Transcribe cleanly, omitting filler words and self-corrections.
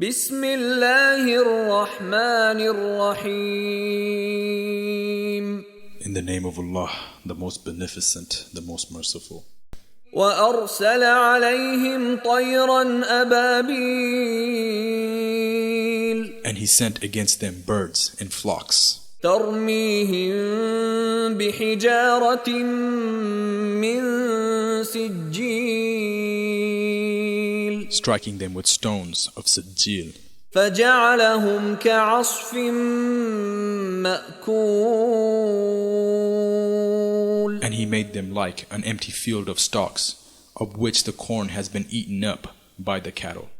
بسم الله الرحمن الرحيم. In the name of Allah, the most beneficent, the most merciful. وأرسل عليهم طيرا أبابيل And he sent against them birds in flocks, ترميهم بحجارة من سجيل striking them with stones of Sijil, فجعلهم كعصف مأكول. and he made them like an empty field of stalks, of which the corn has been eaten up by the cattle.